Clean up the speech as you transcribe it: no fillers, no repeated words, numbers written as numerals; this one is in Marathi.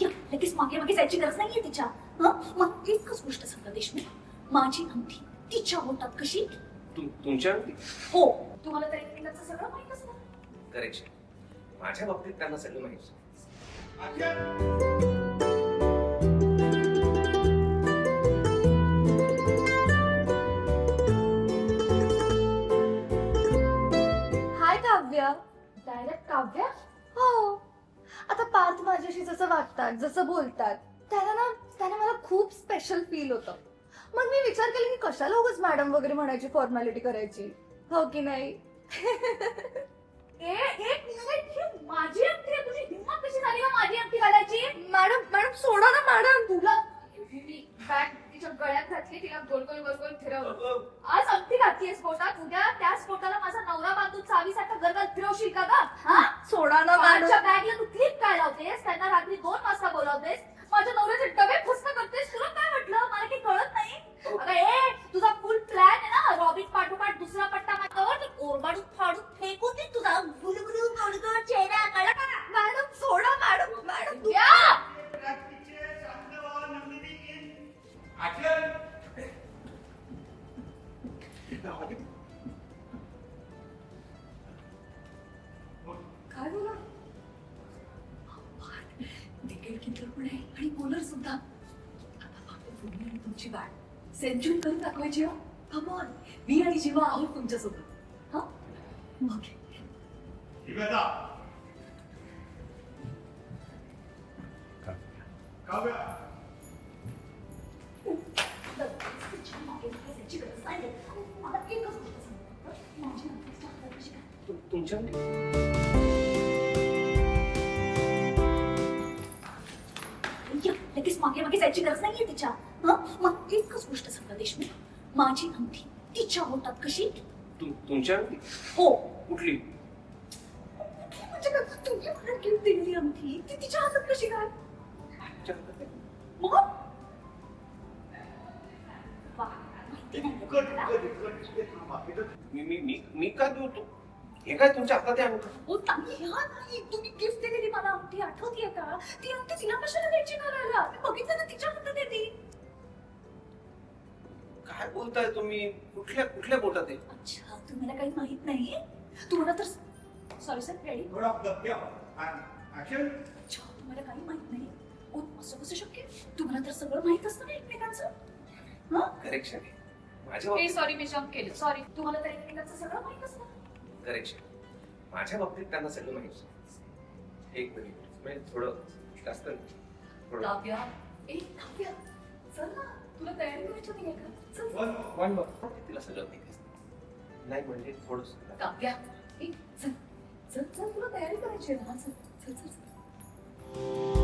या, लगेच मागे मागे जायची गरज नाहीये तिच्या. मग एकच गोष्ट सांगा देशमुख, माझी अंगठी तिच्या बोटात कशी? तुमच्या हो, तुम्हाला तर एकमेकांचं सगळं माहित असतं. करेक्शन. माझ्या बाबतीत त्यांना सगळं माहिती. हाय काव्या. डायरेक्ट काव्या? हो. आता पार्थ माझ्याशी जसं वागतात, जसं बोलतात, त्याला मला खूप स्पेशल फील होतं. मग मी विचार केला की कशाला उगाच मॅडम वगैरे म्हणायची, फॉर्मॅलिटी करायची, हो की नाही? एक मिनिट, ही माझी अंगठी आहे. तुझी हिंमत कशी झाली का माझी अंगठी घालायची? मॅडम सोडा ना मॅडम. तुला बॅग तिच्या गळ्यात घातली, तिला गोल गोल गोल गोल फिरवलं. आज अंगठी घातलीयस बोटात, उद्या त्याच बोटाला माझा नवरा बांधून चावीसारखा गरगल फिरवशील का ग? सोडा ना मॅडम. माझ्या बॅगला तू क्लिप काय लावतेस? त्यांना रात्री 2 वाजता बोलावतेस, माझ्या नवऱ्याचे डबे फुसका करतेस. तुला काय वाटलं मला काही कळत नाही? अगं ए, तुझा फुल प्लॅन आहे ना, रॉबिन पाठोपाठ दुसरा पट्टा मारल्यावर तर ओरबाडून फाडून फेकून दे तुझा गुलगुलू गोडगोड चेहरा. कळलं का? मॅडम सोडा मॅडम. मॅडम या. काय बोला? विकेट किपर पण आहे आणि बॉलर सुद्धा. आता फक्त तुम्ही आणि तुमची बॅट सेंचुरी करून दाखवायची. हो कम ऑन, मी आणि जीवा आहोत तुमच्यासोबत. हा ओके. मला एकच गोष्ट सांगा, माझी अंगठीच्या हातात कशी काय? तुमच्या या, लगेच मागे मागे जायची गरज नाहीये तिच्या. मग एकच गोष्ट सांगा देशमुख, माझी अंगठी तिच्या बोटात कशी? तुमच्या हो. कुठली? म्हणजे का तुम्ही मला गिफ्ट दिलेली अंगठी ती तिच्या हातात कशी काय? मग वा, माहिती नाही तुम्हाला? मी काय देऊ तू? हे काय तुमच्या हातात आहे अंगठी? हो ताई, ह्या नाही, तुम्ही गिफ्ट दिलेली मला अंगठी आठवतीये का? ती अंगठी तिला कशाला द्यायची घालायला? मी बघितलं ना तिच्या हातात आहे ती. काय बोलताय तुम्ही? कुठल्या बोटात आहे? अच्छा, तुम्हाला काही माहित नाही? तुम्हाला तर सॉरी सर, रेडी? अच्छा, तुम्हाला काही माहित नाही? ओ, असं कसं शक्य? तुम्हाला तर सगळं माहित असतं ना एकमेकांचं. करेक्शन. माझ्या बाबतीत सॉरी, मी जम्प केलं. सॉरी, तुम्हाला तर एकमेकांचं सगळं माहित असतं. करेक्शन. माझ्या बाबतीत त्यांना सगळं माहिती. एक मिनिट, म्हणजे थोडं जास्त थोडं. काव्या, काव्या, चल ना, तुला तयारी करायची होती का? चल. वन तिला सगळं माहिती असतं. नाही म्हणजे थोडंसं. काव्या, चल चल चल, तुला तयारी करायची आहे ना. चल चल चल.